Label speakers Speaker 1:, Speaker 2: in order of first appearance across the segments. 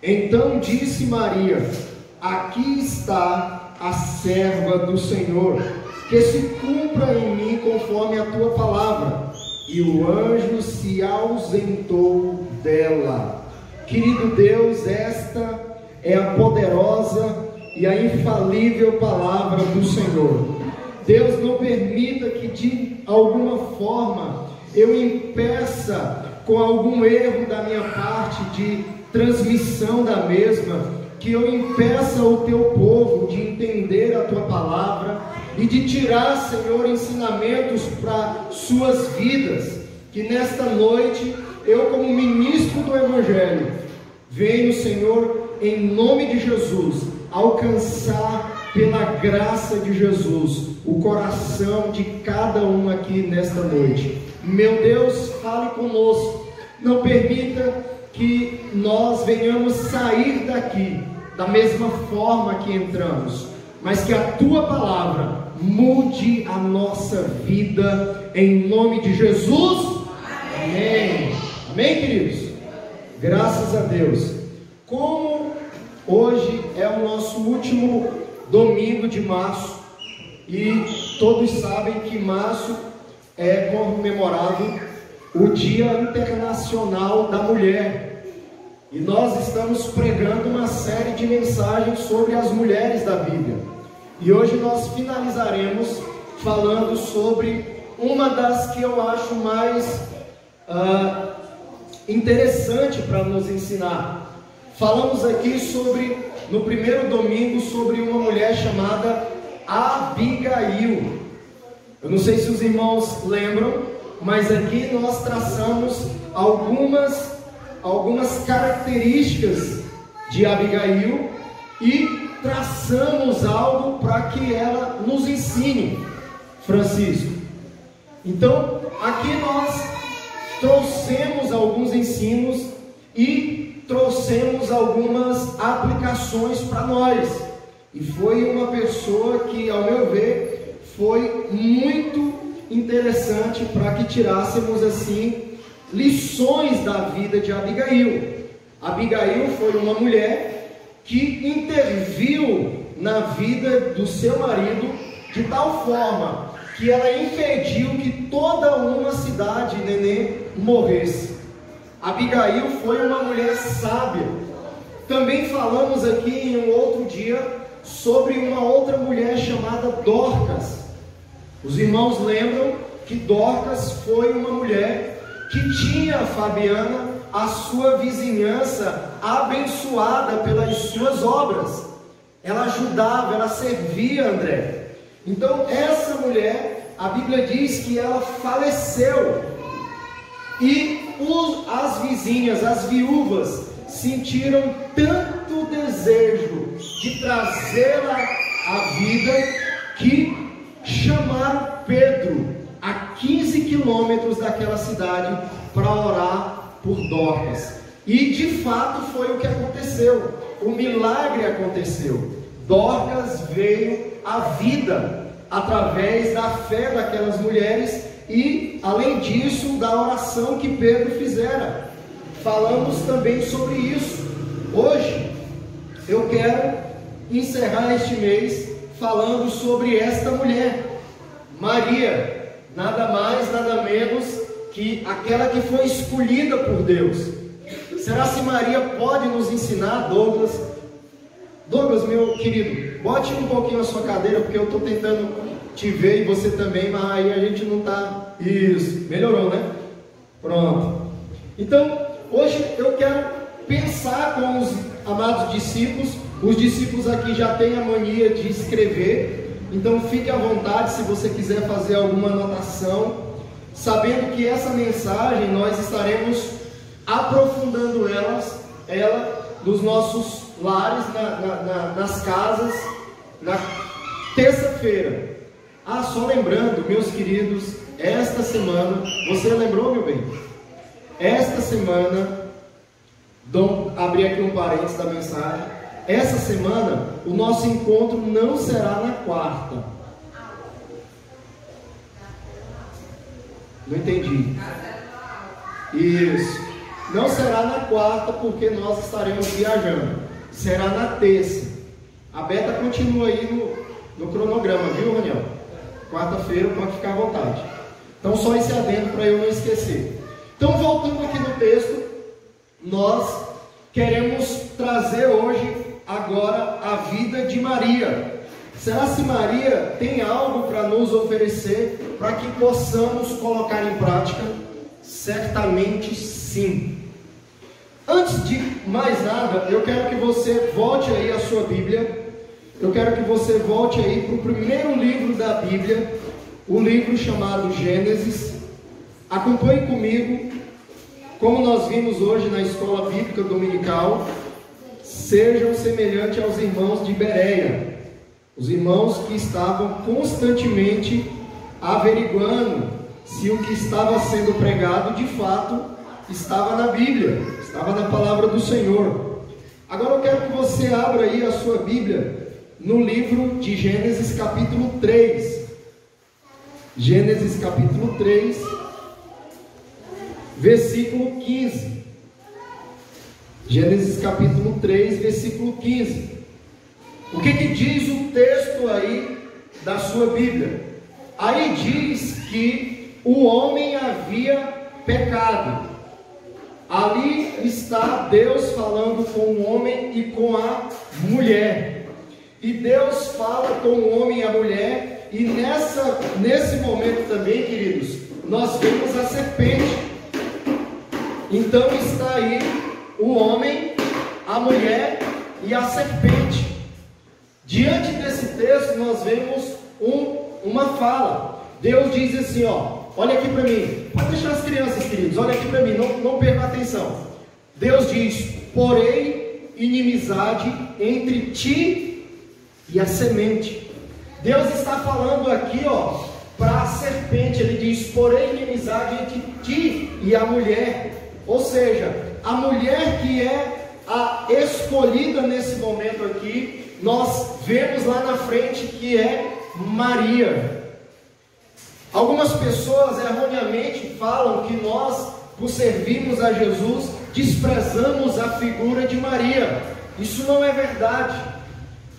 Speaker 1: Então disse Maria: aqui está a serva do Senhor, que se cumpra em mim conforme a tua palavra. E o anjo se ausentou dela. Querido Deus, esta é a poderosa e a infalível palavra do Senhor. Deus, não permita que de alguma forma eu impeça, com algum erro da minha parte de transmissão da mesma, que eu impeça o teu povo de entender a tua palavra e de tirar, Senhor, ensinamentos para suas vidas. Que nesta noite eu, como ministro do Evangelho, venho, Senhor, em nome de Jesus, alcançar pela graça de Jesus o coração de cada um aqui nesta noite. Meu Deus, fale conosco. Não permita que nós venhamos sair daqui da mesma forma que entramos, mas que a tua palavra mude a nossa vida, em nome de Jesus. Amém. Amém, queridos? Graças a Deus. Como hoje é o nosso último domingo de março, e todos sabem que março é comemorado o Dia Internacional da Mulher, e nós estamos pregando uma série de mensagens sobre as mulheres da Bíblia, e hoje nós finalizaremos falando sobre uma das que eu acho mais interessante para nos ensinar. Falamos aqui sobre, no primeiro domingo, sobre uma mulher chamada Abigail. Eu não sei se os irmãos lembram, mas aqui nós traçamos algumas características de Abigail e traçamos algo para que ela nos ensine, Francisco. Então, aqui nós trouxemos alguns ensinos e trouxemos algumas aplicações para nós. E foi uma pessoa que, ao meu ver, foi muito interessante para que tirássemos assim lições da vida de Abigail. Abigail foi uma mulher que interviu na vida do seu marido de tal forma que ela impediu que toda uma cidade, Nenê, morresse. Abigail foi uma mulher sábia. Também falamos aqui em um outro dia sobre uma outra mulher chamada Dorcas. Os irmãos lembram que Dorcas foi uma mulher que tinha, Fabiana, a sua vizinhança abençoada pelas suas obras. Ela ajudava, ela servia, André. Então essa mulher, a Bíblia diz que ela faleceu, e as vizinhas, as viúvas, sentiram tanto desejo de trazê-la à vida que chamaram Pedro a 15 quilômetros daquela cidade para orar por Dorcas. E de fato foi o que aconteceu. O milagre aconteceu. Dorcas veio à vida através da fé daquelas mulheres e, além disso, da oração que Pedro fizera. Falamos também sobre isso. Hoje eu quero encerrar este mês falando sobre esta mulher, Maria, nada mais, nada menos que aquela que foi escolhida por Deus. Será se Maria pode nos ensinar, Douglas? Douglas, meu querido, bote um pouquinho a sua cadeira, porque eu estou tentando te ver e você também, mas aí a gente não está... Isso, melhorou, né? Pronto. Então, hoje eu quero pensar com os amados discípulos. Os discípulos aqui já têm a mania de escrever, então fique à vontade se você quiser fazer alguma anotação, sabendo que essa mensagem nós estaremos aprofundando ela nos nossos lares, nas casas, na terça-feira. Só lembrando, meus queridos, esta semana, você lembrou, meu bem? Esta semana, abri aqui um parênteses da mensagem. Essa semana, o nosso encontro não será na quarta. Não entendi. Isso. Não será na quarta, porque nós estaremos viajando. Será na terça. A Beta continua aí no cronograma, viu, Raniel? Quarta-feira, pode ficar à vontade. Então, só esse adendo para eu não esquecer. Então, voltando aqui no texto, nós queremos trazer hoje, agora, a vida de Maria. Será se Maria tem algo para nos oferecer, para que possamos colocar em prática? Certamente sim. Antes de mais nada, eu quero que você volte aí a sua Bíblia. Eu quero que você volte aí para o primeiro livro da Bíblia, o livro chamado Gênesis. Acompanhe comigo, como nós vimos hoje na escola bíblica dominical. Sejam semelhantes aos irmãos de Bereia, os irmãos que estavam constantemente averiguando se o que estava sendo pregado de fato estava na Bíblia, estava na palavra do Senhor. Agora eu quero que você abra aí a sua Bíblia no livro de Gênesis capítulo 3. Gênesis capítulo 3, versículo 15. Gênesis capítulo 3, versículo 15. O que diz o texto aí da sua Bíblia? Aí diz que o homem havia pecado. Ali está Deus falando com o homem e com a mulher. E Deus fala com o homem e a mulher. E nesse momento também, queridos, nós vemos a serpente. Então está aí o homem, a mulher e a serpente. Diante desse texto nós vemos uma fala. Deus diz assim, olha aqui para mim. Pode deixar as crianças, queridos, olha aqui para mim, não perca a atenção. Deus diz: porém inimizade entre ti e a semente. Deus está falando aqui, para a serpente. Ele diz: porém inimizade entre ti e a mulher. Ou seja, a mulher que é a escolhida nesse momento aqui, nós vemos lá na frente que é Maria. Algumas pessoas erroneamente falam que nós, por servirmos a Jesus, desprezamos a figura de Maria. Isso não é verdade.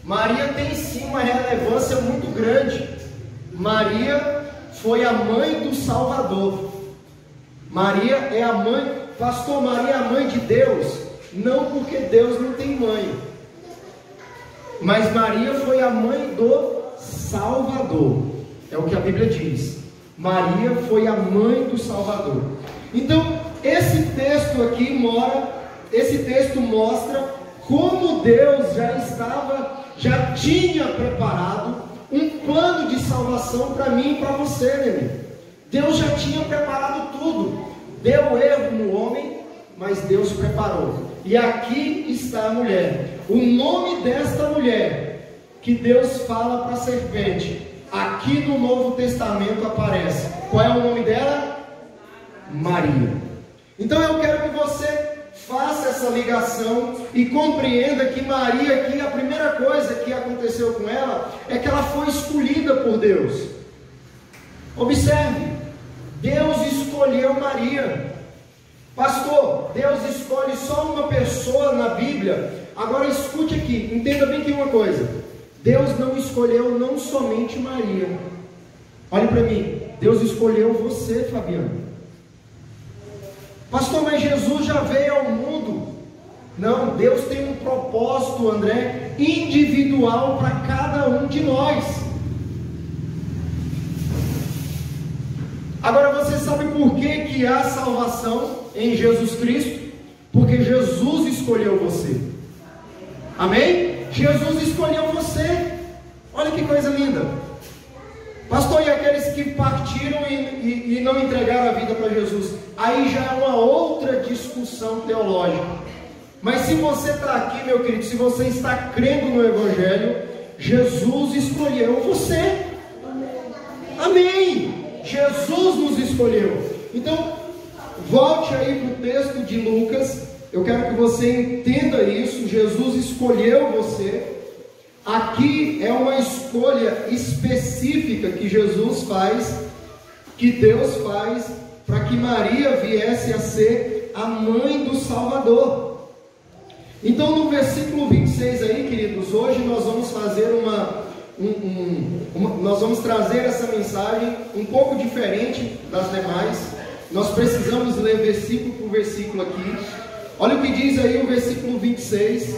Speaker 1: Maria tem sim uma relevância muito grande. Maria foi a mãe do Salvador. Maria é a mãe, pastor, Maria é a mãe de Deus. Não porque Deus não tem mãe, mas Maria foi a mãe do Salvador. É o que a Bíblia diz. Maria foi a mãe do Salvador. Então, esse texto mostra como Deus já tinha preparado um plano de salvação para mim e para você, né? Deus já tinha preparado tudo. Deu erro no homem, mas Deus preparou. E aqui está a mulher. O nome desta mulher que Deus fala para a serpente, aqui no Novo Testamento aparece. Qual é o nome dela? Maria. Então eu quero que você faça essa ligação e compreenda que Maria aqui, a primeira coisa que aconteceu com ela é que ela foi escolhida por Deus. Observe, Deus escolheu Maria. Pastor, Deus escolhe só uma pessoa na Bíblia. Agora escute aqui, entenda bem que uma coisa: Deus não escolheu não somente Maria. Olhe para mim, Deus escolheu você, Fabiano. Pastor, mas Jesus já veio ao mundo. Não, Deus tem um propósito, André, individual para cada um de nós. Agora você sabe por que há salvação em Jesus Cristo? Porque Jesus escolheu você. Amém? Jesus escolheu você. Olha que coisa linda. Pastor, e aqueles que partiram e não entregaram a vida para Jesus? Aí já é uma outra discussão teológica. Mas se você está aqui, meu querido, se você está crendo no Evangelho, Jesus escolheu você. Amém. Jesus nos escolheu. Então, volte aí para o texto de Lucas. Eu quero que você entenda isso. Jesus escolheu você. Aqui é uma escolha específica que Jesus faz, que Deus faz, para que Maria viesse a ser ser a mãe do Salvador. Então no versículo 26 aí, queridos, hoje nós vamos fazer nós vamos trazer essa mensagem um pouco diferente das demais. Nós precisamos ler versículo por versículo aqui. Olha o que diz aí o versículo 26.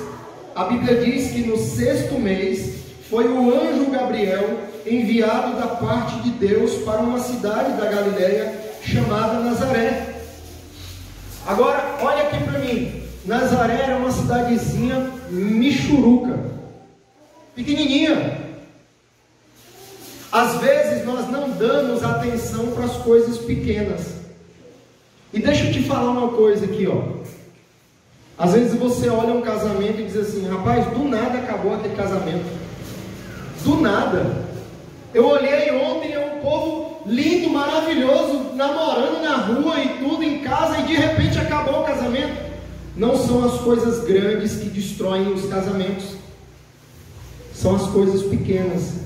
Speaker 1: A Bíblia diz que no 6º mês foi o anjo Gabriel enviado da parte de Deus para uma cidade da Galileia chamada Nazaré. Agora, olha aqui para mim. Nazaré era uma cidadezinha michuruca, pequenininha. Às vezes nós não damos atenção para as coisas pequenas. E deixa eu te falar uma coisa aqui, ó. Às vezes você olha um casamento e diz assim: rapaz, do nada acabou aquele casamento. Do nada. Eu olhei ontem, é um povo lindo, maravilhoso, namorando na rua e tudo, em casa, e de repente acabou o casamento. Não são as coisas grandes que destroem os casamentos, são as coisas pequenas.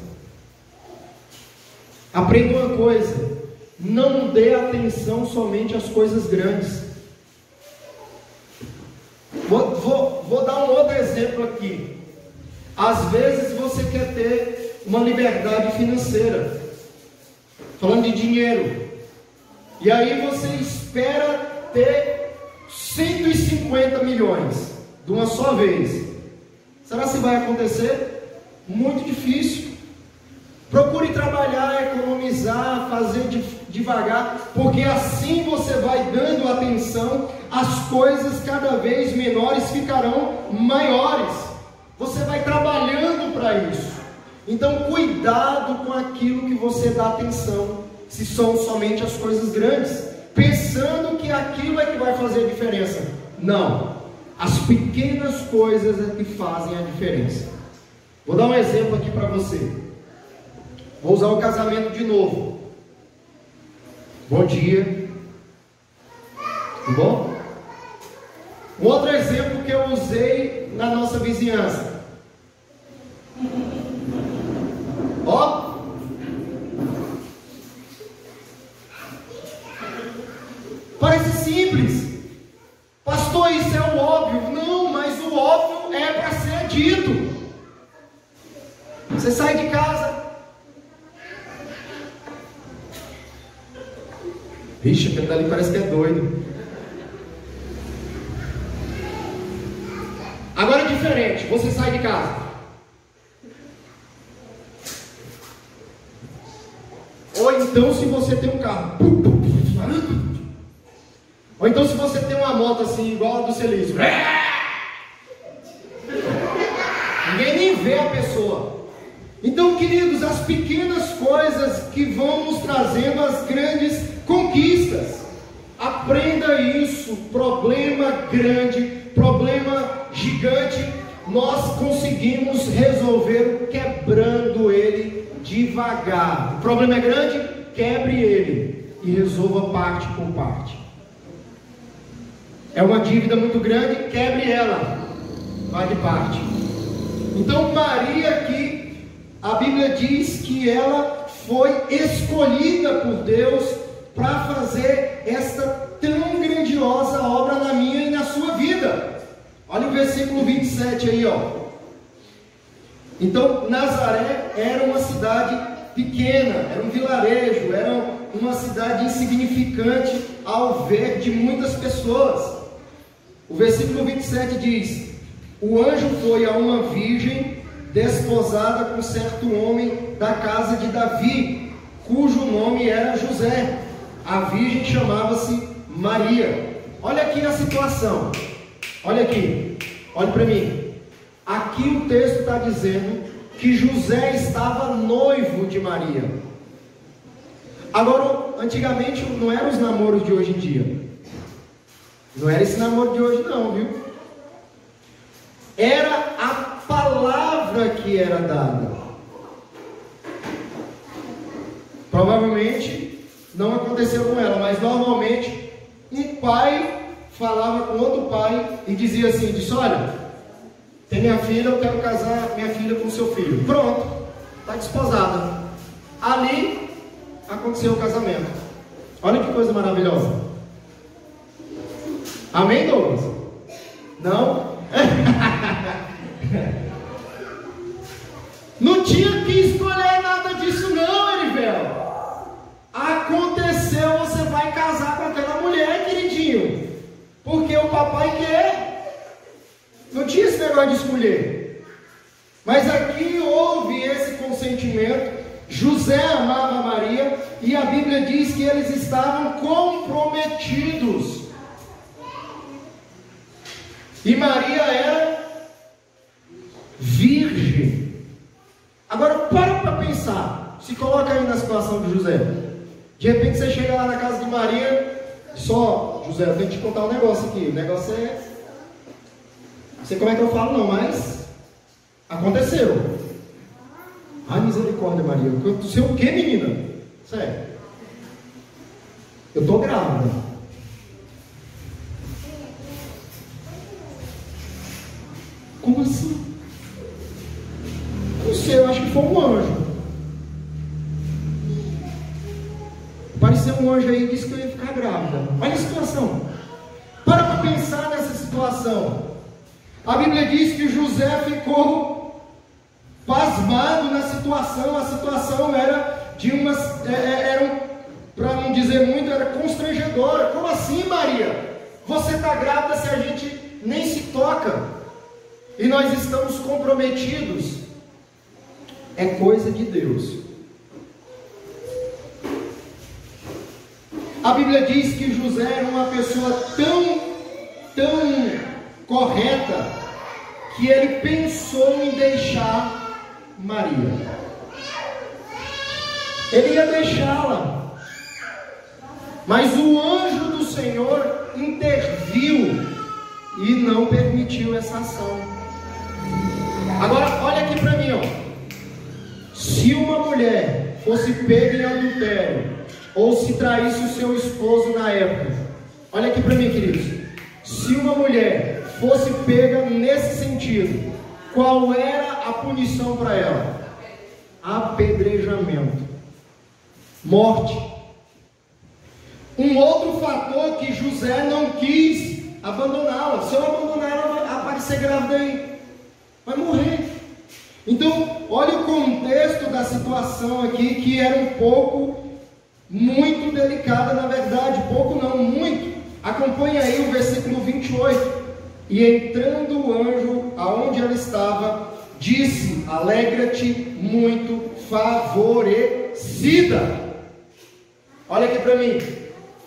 Speaker 1: Aprenda uma coisa: não dê atenção somente às coisas grandes. Vou dar um outro exemplo aqui. Às vezes você quer ter uma liberdade financeira, falando de dinheiro, e aí você espera ter 150 milhões de uma só vez. Será que vai acontecer? Muito difícil. Procure trabalhar, economizar, fazer devagar, porque assim você vai dando atenção, as coisas cada vez menores ficarão maiores. Você vai trabalhando para isso. Então cuidado com aquilo que você dá atenção, se são somente as coisas grandes, pensando que aquilo é que vai fazer a diferença. Não, as pequenas coisas é que fazem a diferença. Vou dar um exemplo aqui para você. Vou usar o casamento de novo. Bom dia. Tudo bom? Um outro exemplo que eu usei na nossa vizinhança. Ó. Parece simples. Pastor, isso é o óbvio. Não, mas o óbvio é para ser dito. Você sai de casa. Vixe, aquele dali parece que é doido. Agora é diferente. Você sai de casa. Ou então se você tem um carro. Ou então se você tem uma moto assim, igual a do Celício. Ninguém nem vê a pessoa. Então, queridos, as pequenas coisas que vão nos trazendo as grandes conquistas. Aprenda isso. Problema grande, problema gigante, nós conseguimos resolver quebrando ele devagar. O problema é grande, quebre ele e resolva parte por parte. É uma dívida muito grande, quebre ela, vai de parte. Então Maria aqui, a Bíblia diz que ela foi escolhida por Deus para fazer esta tão grandiosa obra na minha e na sua vida. Olha o versículo 27 aí, ó. Então Nazaré era uma cidade pequena, era um vilarejo, era uma cidade insignificante ao ver de muitas pessoas. O versículo 27 diz: o anjo foi a uma virgem desposada com certo homem da casa de Davi, cujo nome era José. A virgem chamava-se Maria. Olha aqui a situação. Olha aqui. Olha para mim. Aqui o texto está dizendo que José estava noivo de Maria. Agora, antigamente não eram os namoros de hoje em dia. Não era esse namoro de hoje não, viu? Era a palavra que era dada. Provavelmente não aconteceu com ela, mas normalmente um pai falava com outro pai e dizia assim, disse: olha, tem minha filha, eu quero casar minha filha com seu filho. Pronto, está desposada. Ali aconteceu o casamento. Olha que coisa maravilhosa. Amém, Douglas? Não? Não tinha que escolher nada disso não, Erivel. Aconteceu, você vai casar com aquela mulher, queridinho, porque o papai quer. Não tinha esse negócio de escolher. Mas aqui houve esse consentimento. José amava Maria e a Bíblia diz que eles estavam comprometidos. E Maria era virgem. Agora para pensar. Se coloca aí na situação de José. De repente você chega lá na casa de Maria. Só, José, eu tenho que te contar um negócio aqui. O negócio é... Não sei como é que eu falo não, mas aconteceu. Ai, misericórdia, Maria. Você é o que, menina? Sério. Eu estou grávida. Como assim? Não sei, eu acho que foi um anjo. Apareceu um anjo aí e disse que eu ia ficar grávida. Olha a situação. Para pensar nessa situação. A Bíblia diz que José ficou pasmado na situação. A situação era de umas... para não dizer muito, era constrangedora. Como assim, Maria? Você está grávida se a gente nem se toca? E nós estamos comprometidos. É coisa de Deus. A Bíblia diz que José era uma pessoa tão correta, que ele pensou em deixar Maria. Ele ia deixá-la. Mas o anjo do Senhor interviu e não permitiu essa ação. Agora, olha aqui para mim, ó. Se uma mulher fosse pega em adultério, ou se traísse o seu esposo na época, olha aqui para mim, queridos. Se uma mulher fosse pega nesse sentido, qual era a punição para ela? Apedrejamento, morte. Um outro fator que José não quis abandoná-la. Se eu abandonar, ela vai aparecer grávida aí, vai morrer. Então, olha o contexto da situação aqui, que era um pouco, muito delicada, na verdade. Pouco não, muito. Acompanha aí o versículo 28. E entrando o anjo aonde ela estava, disse: alegra-te muito, favorecida. Olha aqui para mim.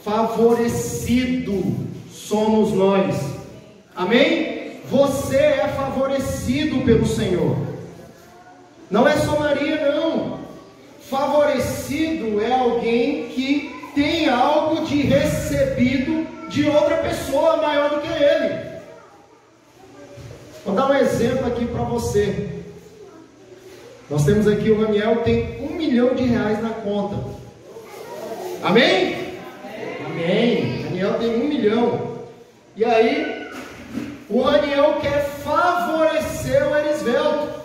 Speaker 1: Favorecido somos nós. Amém? Você é favorecido pelo Senhor. Não é só Maria, não. Favorecido é alguém que tem algo de recebido de outra pessoa maior do que ele. Vou dar um exemplo aqui para você. Nós temos aqui o Raniel, tem R$1 milhão na conta. Amém? Amém. Raniel tem 1 milhão. E aí, o Raniel quer favorecer o Erisvelto.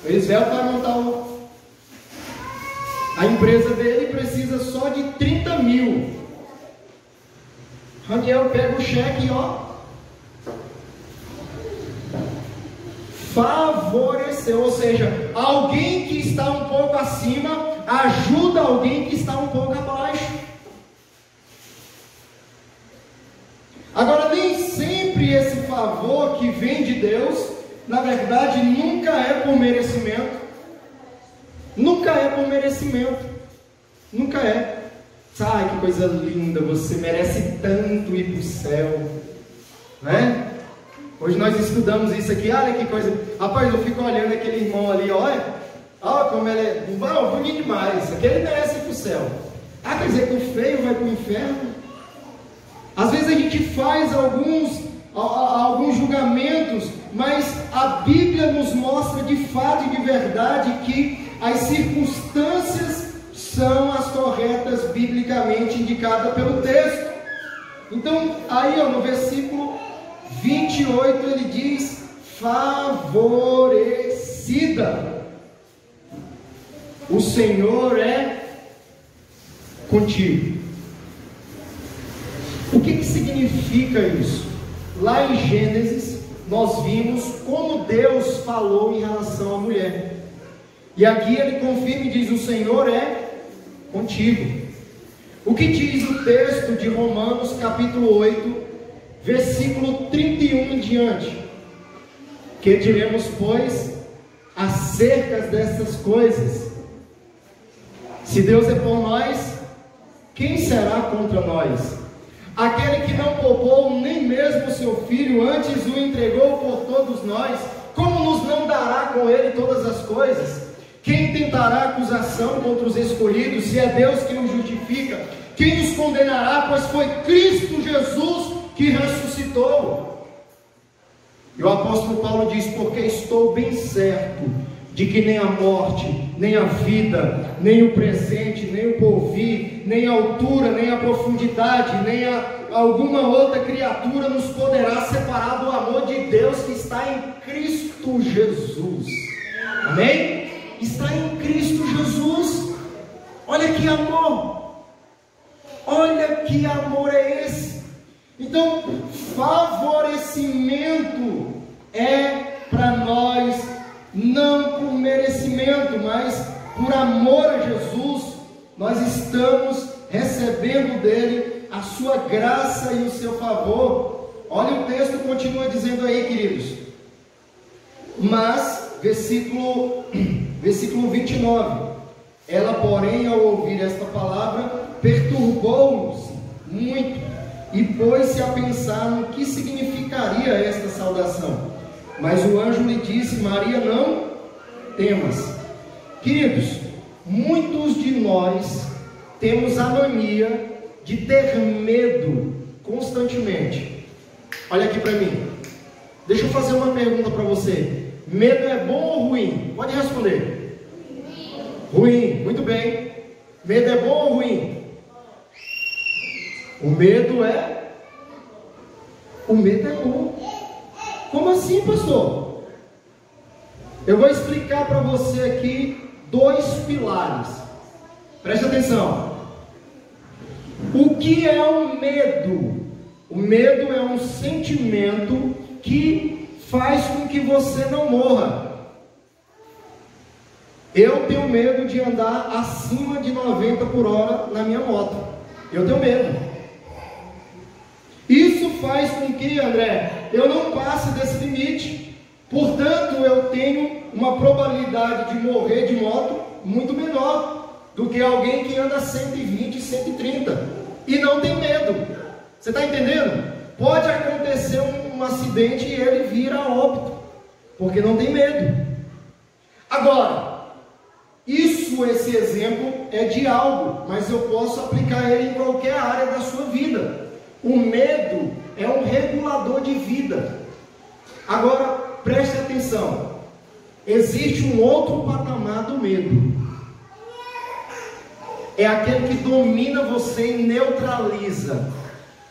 Speaker 1: O Erisvelto vai montar a empresa dele, precisa só de 30 mil. Raniel pega o cheque e ó, favoreceu, ou seja, alguém que está um pouco acima ajuda alguém que está um pouco abaixo. Agora, nem sempre esse favor que vem de Deus, na verdade, nunca é por merecimento. Nunca é por merecimento. Nunca é. Ai, que coisa linda, você merece tanto ir para o céu, né? Hoje nós estudamos isso aqui, olha que coisa. Rapaz, eu fico olhando aquele irmão ali, olha como ele é bonito demais, aquele merece ir para o céu. Ah, quer dizer que o feio vai para o inferno? Às vezes a gente faz alguns julgamentos, mas a Bíblia nos mostra de fato e de verdade que as circunstâncias são as corretas biblicamente indicadas pelo texto. Então, aí no versículo 28 ele diz: favorecida. O Senhor é contigo. O que significa isso? Lá em Gênesis, nós vimos como Deus falou em relação à mulher. E aqui ele confirma e diz: o Senhor é contigo. O que diz o texto de Romanos capítulo 8, versículo 31 em diante? Que diremos, pois, acerca dessas coisas? Se Deus é por nós, quem será contra nós? Aquele que não poupou nem mesmo seu filho, antes o entregou por todos nós, como nos não dará com ele todas as coisas? Quem tentará acusação contra os escolhidos, se é Deus que os justifica? Quem os condenará? Pois foi Cristo Jesus que ressuscitou. E o apóstolo Paulo diz: porque estou bem certo de que nem a morte, nem a vida, nem o presente, nem o porvir, nem a altura, nem a profundidade, nem alguma outra criatura nos poderá separar do amor de Deus que está em Cristo Jesus. Amém? Está em Cristo Jesus. Olha que amor, olha que amor é esse. Então, favorecimento é para nós, não por merecimento, mas por amor a Jesus. Nós estamos recebendo dele a sua graça e o seu favor. Olha, o texto continua dizendo aí, queridos. Mas, versículo 29, ela, porém, ao ouvir esta palavra, perturbou-nos muito, e pôs-se a pensar no que significaria esta saudação. Mas o anjo lhe disse: Maria, não temas. Queridos, muitos de nós temos a mania de ter medo constantemente. Olha aqui para mim. Deixa eu fazer uma pergunta para você. Medo é bom ou ruim? Pode responder. Ruim, muito bem. Medo é bom ou ruim? O medo é bom. Como assim, pastor? Eu vou explicar para você aqui 2 pilares. Preste atenção. O que é o medo? O medo é um sentimento que faz com que você não morra. Eu tenho medo de andar acima de 90 por hora na minha moto. Eu tenho medo. Isso faz com que, André, eu não passe desse limite. Portanto, eu tenho uma probabilidade de morrer de moto muito menor do que alguém que anda 120, 130 e não tem medo. Você está entendendo? Pode acontecer um acidente e ele vira a óbito, porque não tem medo. Agora, esse exemplo é de algo, mas eu posso aplicar ele em qualquer área da sua vida. O medo é um regulador de vida. Agora, preste atenção. Existe um outro patamar do medo. É aquele que domina você e neutraliza.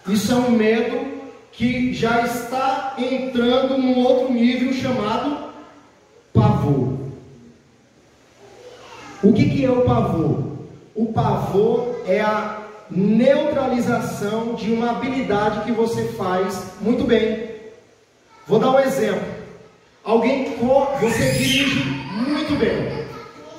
Speaker 1: Isso é um medo que já está entrando num outro nível chamado pavor. O que é o pavor? O pavor é a neutralização de uma habilidade que você faz muito bem. Vou dar um exemplo. Você dirige muito bem.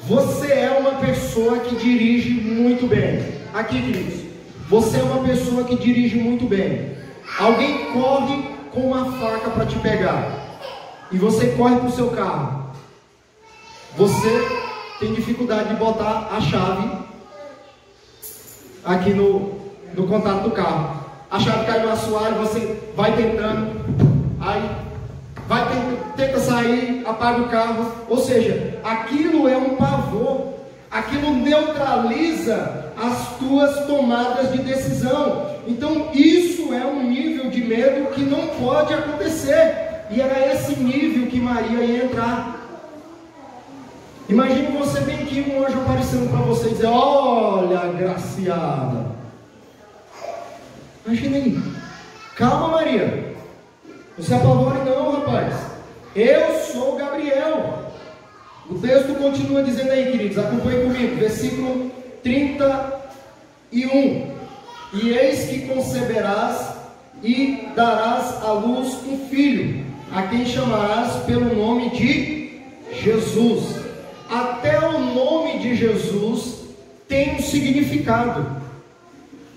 Speaker 1: Você é uma pessoa que dirige muito bem. Aqui, queridos, você é uma pessoa que dirige muito bem. Alguém corre com uma faca para te pegar e você corre para o seu carro. Você tem dificuldade de botar a chave aqui no contato do carro. A chave cai no assoalho, você vai tentando, aí tenta sair, apaga o carro. Ou seja, aquilo é um pavor. Aquilo neutraliza as tuas tomadas de decisão. Então isso é um nível de medo que não pode acontecer. E era esse nível que Maria ia entrar. Imagine você bem aqui, um anjo aparecendo para você e dizer: olha, agraciada. Imagina aí. Calma, Maria. Não se apavore não, rapaz. Eu sou Gabriel. O texto continua dizendo aí, queridos, acompanhem comigo, versículo 31. e eis que conceberás e darás à luz um filho, a quem chamarás pelo nome de Jesus. Até o nome de Jesus tem um significado.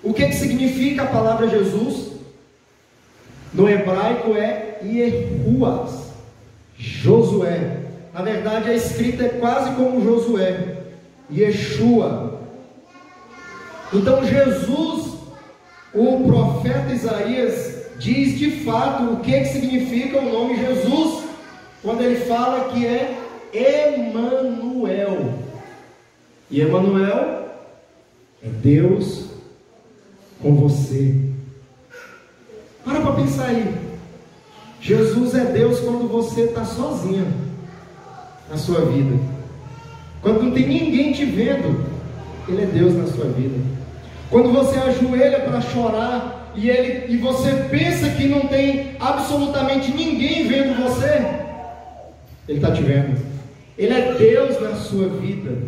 Speaker 1: O que significa a palavra Jesus? No hebraico é Yehuas, Josué. Na verdade a escrita é quase como Josué, Yeshua. Então Jesus, o profeta Isaías, diz de fato o que significa o nome Jesus, quando ele fala que é Emanuel. E Emanuel é Deus com você. Para pensar aí. Jesus é Deus quando você está sozinha na sua vida. Quando não tem ninguém te vendo, Ele é Deus na sua vida. Quando você ajoelha para chorar e você pensa que não tem absolutamente ninguém vendo você, Ele está te vendo. Ele é Deus na sua vida.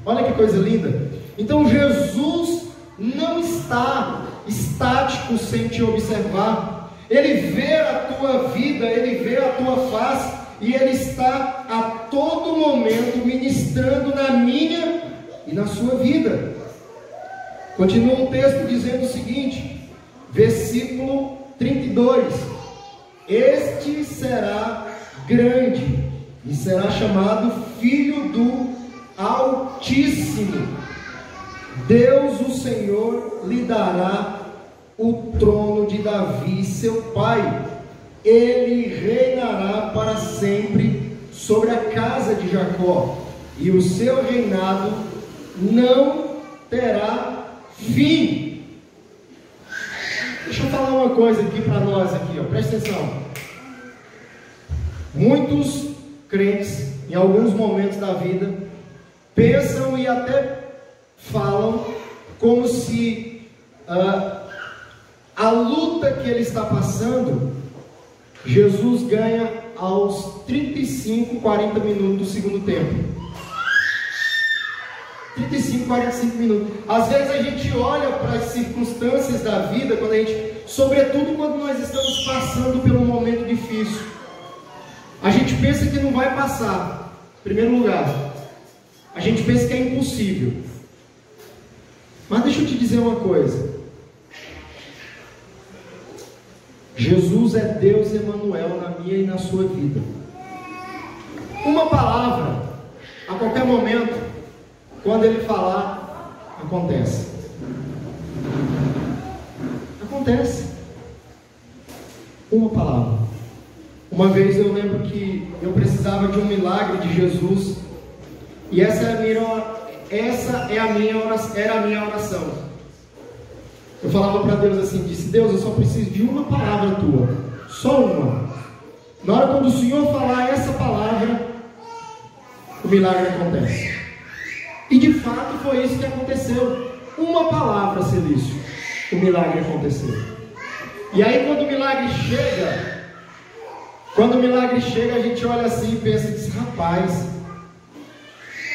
Speaker 1: Olha que coisa linda. Então Jesus não está estático sem te observar. Ele vê a tua vida, Ele vê a tua face, e Ele está a todo momento ministrando na minha e na sua vida. Continua o texto dizendo o seguinte, versículo 32: este será grande e será chamado Filho do Altíssimo. Deus, o Senhor, lhe dará o trono de Davi, seu pai. Ele reinará para sempre sobre a casa de Jacó, e o seu reinado não terá fim. Deixa eu falar uma coisa aqui para nós aqui, ó. Presta atenção. Muitos crentes, em alguns momentos da vida, pensam e até falam como se a luta que ele está passando, Jesus ganha aos 35, 40 minutos do segundo tempo. 35, 45 minutos. Às vezes a gente olha para as circunstâncias da vida, quando a gente, sobretudo quando nós estamos passando por um momento difícil, a gente pensa que não vai passar. Em primeiro lugar, a gente pensa que é impossível. Mas deixa eu te dizer uma coisa. Jesus é Deus Emanuel na minha e na sua vida. Uma palavra, a qualquer momento, quando Ele falar, acontece. Acontece. Uma palavra. Uma vez eu lembro que eu precisava de um milagre de Jesus, e era a minha oração. Eu falava para Deus assim, disse: Deus, eu só preciso de uma palavra tua, só uma. Na hora quando o Senhor falar essa palavra, o milagre acontece. E de fato foi isso que aconteceu. Uma palavra, Celício, o milagre aconteceu. E aí quando o milagre chega, a gente olha assim e pensa, diz, rapaz,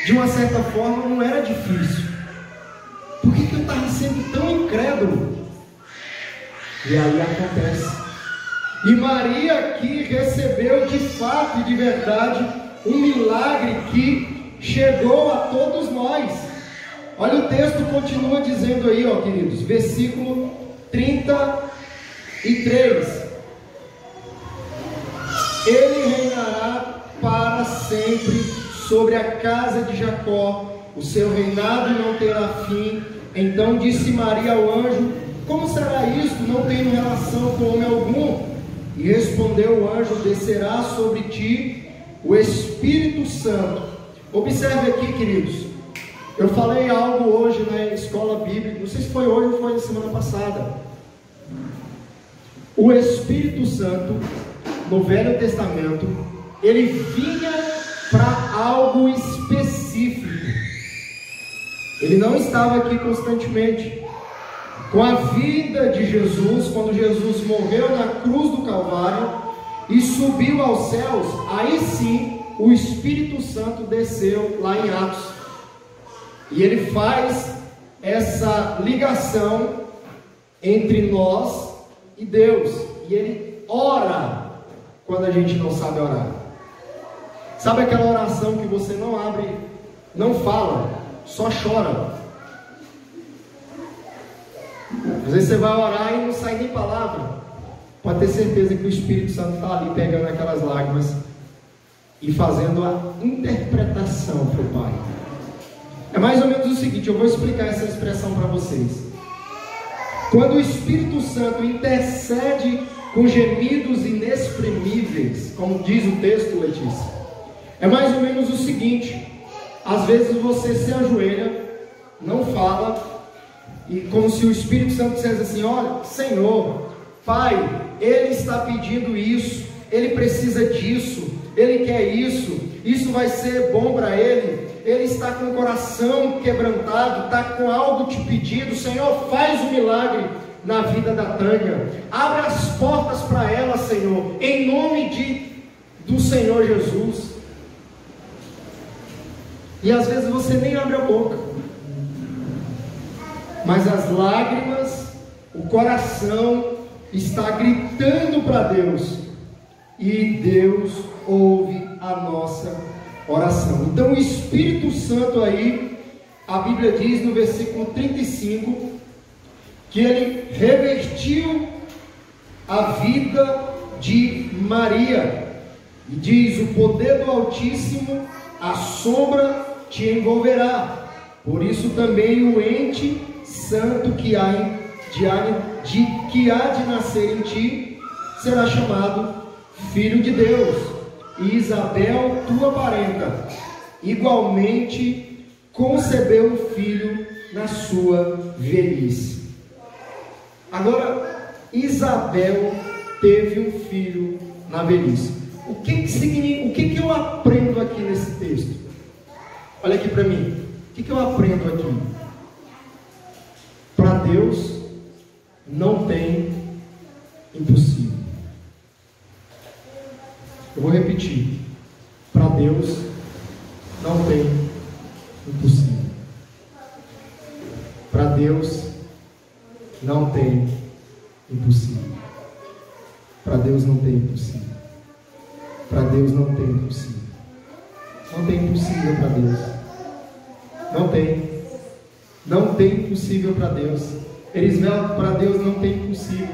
Speaker 1: de uma certa forma não era difícil. Por que eu estava sendo tão incrédulo? E aí acontece. E Maria aqui recebeu de fato e de verdade um milagre que chegou a todos nós. Olha, o texto continua dizendo aí, ó, queridos, versículo 33. Ele reinará para sempre sobre a casa de Jacó, o seu reinado não terá fim. Então disse Maria ao anjo: como será isto? Não tenho relação com homem algum. E respondeu o anjo: descerá sobre ti o Espírito Santo. Observe aqui, queridos, eu falei algo hoje na escola bíblica, não sei se foi hoje ou foi na semana passada. O Espírito Santo, no Velho Testamento, ele vinha para algo específico. Ele não estava aqui constantemente. Com a vida de Jesus, quando Jesus morreu na cruz do Calvário e subiu aos céus, aí sim o Espírito Santo desceu lá em Atos. E ele faz essa ligação entre nós e Deus. E Ele ora quando a gente não sabe orar. Sabe aquela oração que você não abre, não fala, só chora? Às vezes você vai orar e não sai nem palavra. Pode ter certeza que o Espírito Santo está ali pegando aquelas lágrimas e fazendo a interpretação para o Pai. É mais ou menos o seguinte, eu vou explicar essa expressão para vocês. Quando o Espírito Santo intercede com gemidos inexprimíveis, como diz o texto, Letícia, é mais ou menos o seguinte: às vezes você se ajoelha, não fala, e como se o Espírito Santo dissesse assim: olha, Senhor, Pai, Ele está pedindo isso, Ele precisa disso, Ele quer isso, isso vai ser bom para Ele, Ele está com o coração quebrantado, está com algo te pedindo. Senhor, faz um milagre na vida da Tânia, abre as portas para ela, Senhor, em nome do Senhor Jesus. E às vezes você nem abre a boca, mas as lágrimas, o coração está gritando para Deus, e Deus ouve a nossa oração. Então o Espírito Santo aí, a Bíblia diz no versículo 35, que ele revertiu a vida de Maria, e diz: o poder do Altíssimo, a sombra te envolverá, por isso também o ente santo que há de nascer em ti será chamado Filho de Deus. E Isabel, tua parenta, igualmente concebeu um filho na sua velhice. Agora, Isabel teve um filho na velhice. O que eu aprendo aqui nesse texto? Olha aqui para mim. O que eu aprendo aqui? Para Deus não tem impossível. Eu vou repetir. Para Deus não tem impossível. Para Deus não tem impossível. Para Deus não tem impossível. Para Deus não tem impossível. Não tem impossível para Deus. Não tem. Não tem impossível para Deus. Erisvel, para Deus não tem impossível.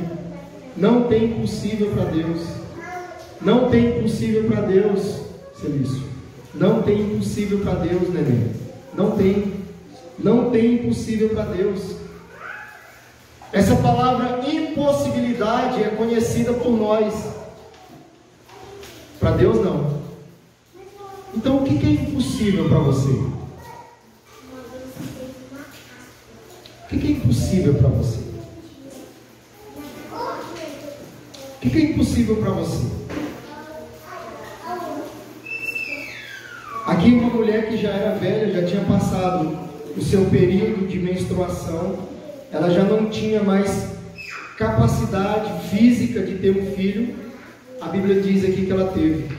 Speaker 1: Não tem impossível para Deus. Não tem impossível para Deus, Celício. Não tem impossível para Deus, neném. Não tem. Não tem impossível para Deus. Essa palavra impossibilidade é conhecida por nós. Para Deus não. Então o que é impossível para você? O que é impossível para você? O que é impossível para você? Aqui uma mulher que já era velha, já tinha passado o seu período de menstruação, ela já não tinha mais capacidade física de ter um filho. A Bíblia diz aqui que ela teve.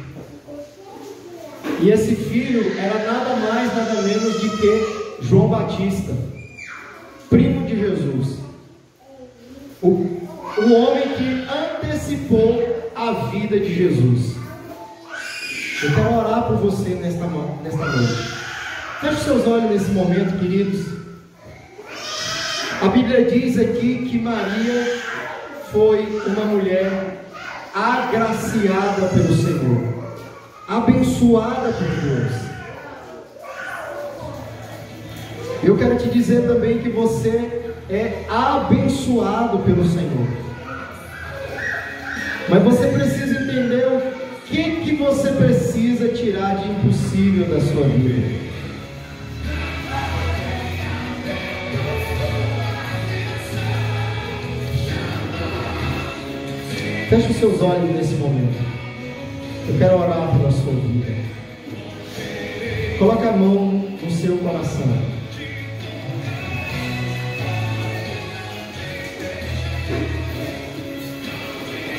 Speaker 1: E esse filho era nada mais, nada menos de que João Batista, primo de Jesus, o homem que antecipou a vida de Jesus. Eu quero orar por você nesta noite. Feche seus olhos nesse momento, queridos. A Bíblia diz aqui que Maria foi uma mulher agraciada pelo Senhor, abençoada por Deus. Eu quero te dizer também que você é abençoado pelo Senhor. Mas você precisa entender o que você precisa tirar de impossível da sua vida. Feche os seus olhos nesse momento. Eu quero orar pela sua vida. Coloque a mão no seu coração.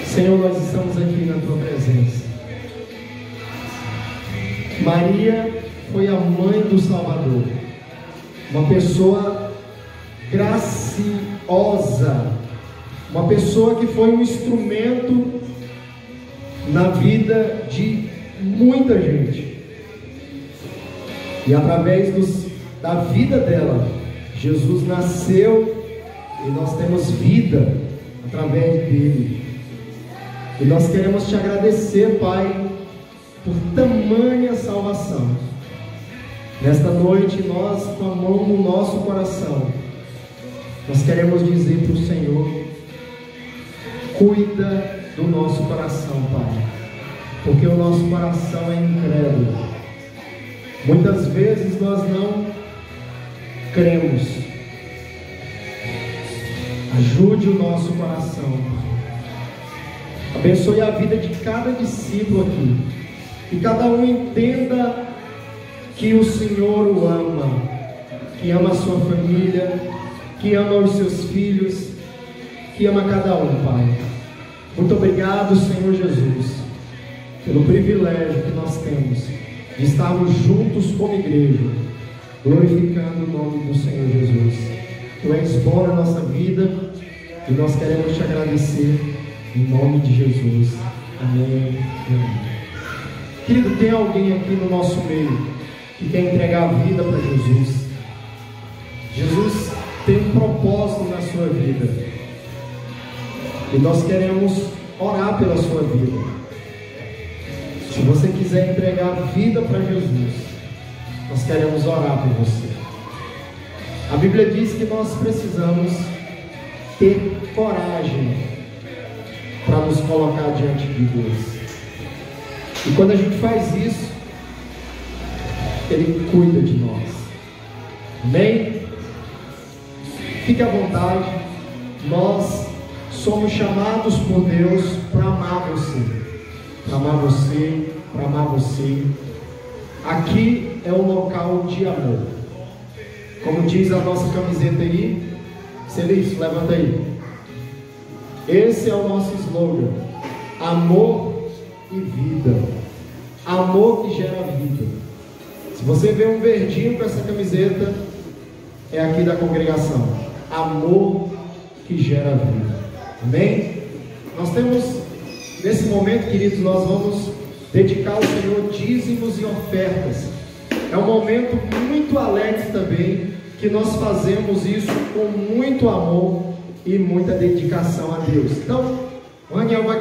Speaker 1: Senhor, nós estamos aqui na tua presença. Maria foi a mãe do Salvador, uma pessoa graciosa uma pessoa que foi um instrumento na vida de muita gente. E através da vida dela, Jesus nasceu e nós temos vida através dele. E nós queremos te agradecer, Pai, por tamanha salvação. Nesta noite, nós, com a mão no nosso coração, nós queremos dizer para o Senhor: cuida do nosso coração, Pai, porque o nosso coração é incrédulo. Muitas vezes nós não cremos. Ajude o nosso coração, Pai. Abençoe a vida de cada discípulo aqui, que cada um entenda que o Senhor o ama, que ama a sua família, que ama os seus filhos, que ama cada um, Pai. Muito obrigado, Senhor Jesus, pelo privilégio que nós temos de estarmos juntos como igreja, glorificando o nome do Senhor Jesus. Tu és bom na nossa vida e nós queremos te agradecer em nome de Jesus. Amém. Amém. Querido, tem alguém aqui no nosso meio que quer entregar a vida para Jesus? Jesus tem um propósito na sua vida e nós queremos orar pela sua vida. Se você quiser entregar a vida para Jesus, nós queremos orar por você. A Bíblia diz que nós precisamos ter coragem para nos colocar diante de Deus. E quando a gente faz isso, Ele cuida de nós. Amém? Fique à vontade. Nós somos chamados por Deus para amar você. Para amar você, para amar você. Aqui é um local de amor. Como diz a nossa camiseta aí, Celício, levanta aí. Esse é o nosso slogan: amor e vida. Amor que gera vida. Se você vê um verdinho com essa camiseta, é aqui da congregação. Amor que gera vida. Amém? Nós temos, nesse momento, queridos, nós vamos dedicar ao Senhor dízimos e ofertas. É um momento muito alegre também, que nós fazemos isso com muito amor e muita dedicação a Deus. Então, o Raniel vai